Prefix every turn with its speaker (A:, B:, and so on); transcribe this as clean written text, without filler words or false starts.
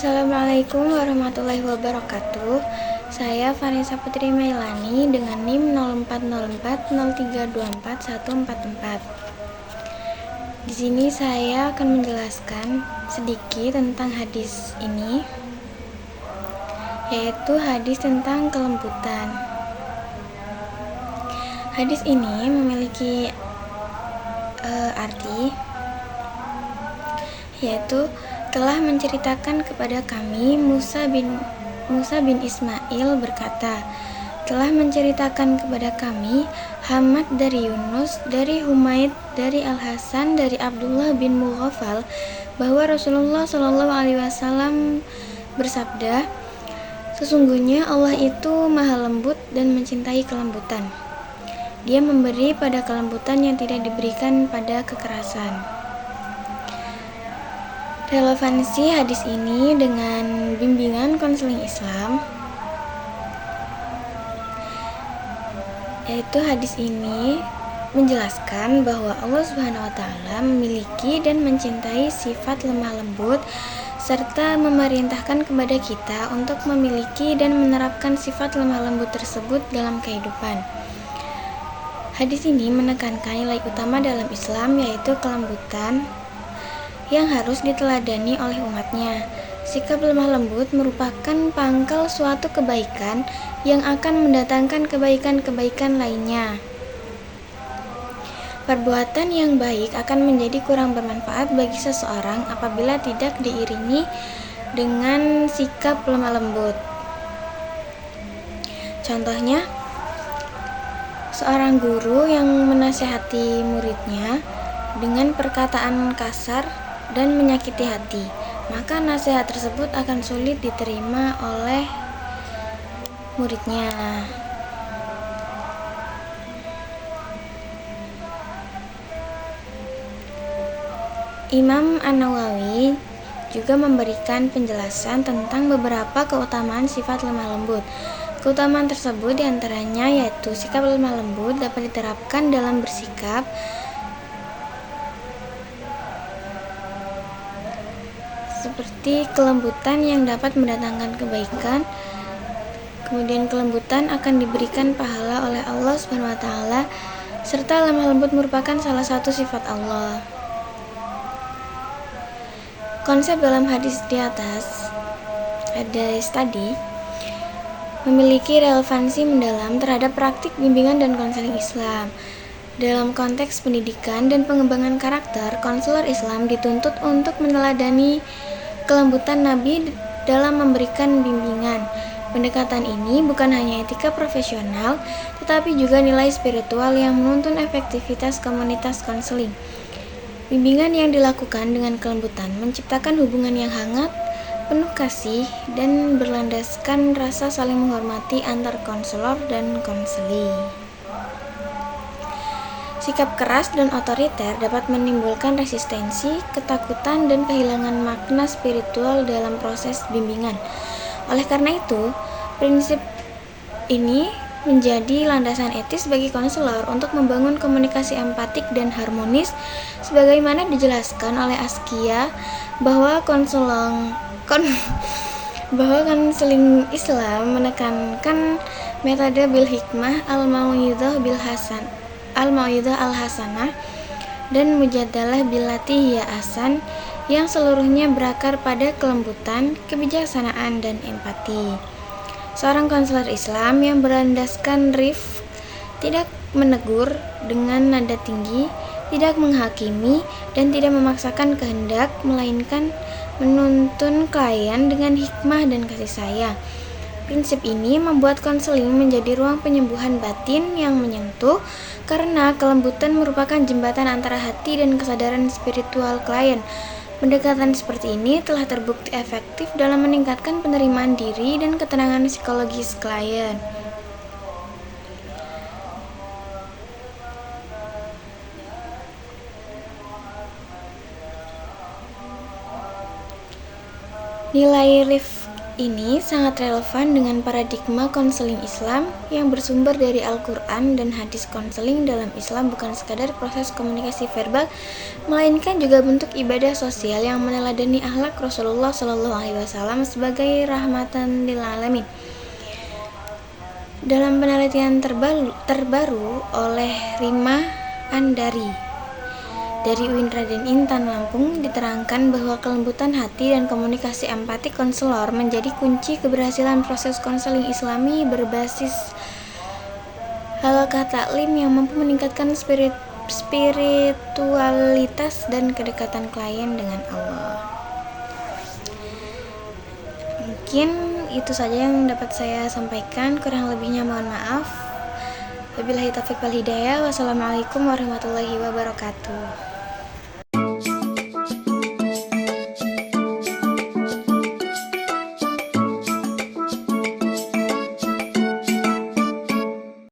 A: Assalamualaikum warahmatullahi wabarakatuh. Saya Vanessa Putri Mailani dengan NIM 040403244144. Di sini saya akan menjelaskan sedikit tentang hadis ini, yaitu hadis tentang kelembutan. Hadis ini memiliki arti, yaitu telah menceritakan kepada kami Musa bin Ismail berkata, telah menceritakan kepada kami Hamad dari Yunus, dari Humaid, dari Al-Hasan, dari Abdullah bin Mughaffal, bahwa Rasulullah SAW bersabda, sesungguhnya Allah itu maha lembut dan mencintai kelembutan. Dia memberi pada kelembutan yang tidak diberikan pada kekerasan. Relevansi hadis ini dengan bimbingan konseling Islam, yaitu hadis ini menjelaskan bahwa Allah SWT memiliki dan mencintai sifat lemah lembut serta memerintahkan kepada kita untuk memiliki dan menerapkan sifat lemah lembut tersebut dalam kehidupan. Hadis ini menekankan nilai utama dalam Islam, yaitu kelembutan yang harus diteladani oleh umatnya. Sikap lemah lembut merupakan pangkal suatu kebaikan yang akan mendatangkan kebaikan-kebaikan lainnya. Perbuatan yang baik akan menjadi kurang bermanfaat bagi seseorang apabila tidak diiringi dengan sikap lemah lembut. Contohnya, seorang guru yang menasihati muridnya dengan perkataan kasar dan menyakiti hati, maka nasihat tersebut akan sulit diterima oleh muridnya. Imam An-Nawawi juga memberikan penjelasan tentang beberapa keutamaan sifat lemah lembut. Keutamaan tersebut diantaranya yaitu sikap lemah lembut dapat diterapkan dalam bersikap, seperti kelembutan yang dapat mendatangkan kebaikan. Kemudian kelembutan akan diberikan pahala oleh Allah SWT, serta lemah lembut merupakan salah satu sifat Allah. Konsep dalam hadis di atas tadi memiliki relevansi mendalam terhadap praktik bimbingan dan konseling Islam. Dalam konteks pendidikan dan pengembangan karakter, konselor Islam dituntut untuk meneladani kelembutan Nabi dalam memberikan bimbingan. Pendekatan ini bukan hanya etika profesional, tetapi juga nilai spiritual yang menuntun efektivitas komunitas konseling. Bimbingan yang dilakukan dengan kelembutan menciptakan hubungan yang hangat, penuh kasih, dan berlandaskan rasa saling menghormati antar konselor dan konseli. Sikap keras dan otoriter dapat menimbulkan resistensi, ketakutan, dan kehilangan makna spiritual dalam proses bimbingan. Oleh karena itu, prinsip ini menjadi landasan etis bagi konselor untuk membangun komunikasi empatik dan harmonis, sebagaimana dijelaskan oleh Askia bahwa konseling Islam menekankan metode bil hikmah, al-mau'idhah al-hasanah, dan mujadalah billati hiya ahsan, yang seluruhnya berakar pada kelembutan, kebijaksanaan, dan empati. Seorang konselor Islam yang berlandaskan rifq tidak menegur dengan nada tinggi, tidak menghakimi, dan tidak memaksakan kehendak, melainkan menuntun klien dengan hikmah dan kasih sayang. Prinsip ini membuat konseling menjadi ruang penyembuhan batin yang menyentuh, karena kelembutan merupakan jembatan antara hati dan kesadaran spiritual klien. Pendekatan seperti ini telah terbukti efektif dalam meningkatkan penerimaan diri dan ketenangan psikologis klien. Nilai rifq ini sangat relevan dengan paradigma konseling Islam yang bersumber dari Al-Quran dan hadis. Konseling dalam Islam bukan sekadar proses komunikasi verbal, melainkan juga bentuk ibadah sosial yang meneladani akhlak Rasulullah SAW sebagai rahmatan lil alamin. Dalam penelitian terbaru oleh Rima Andari dari UIN Raden Intan Lampung diterangkan bahwa kelembutan hati dan komunikasi empati konselor menjadi kunci keberhasilan proses konseling Islami berbasis halaqah taklim yang mampu meningkatkan spiritualitas dan kedekatan klien dengan Allah. Mungkin itu saja yang dapat saya sampaikan, kurang lebihnya mohon maaf. Wabillahi taufiq wal hidayah. Wassalamualaikum warahmatullahi wabarakatuh.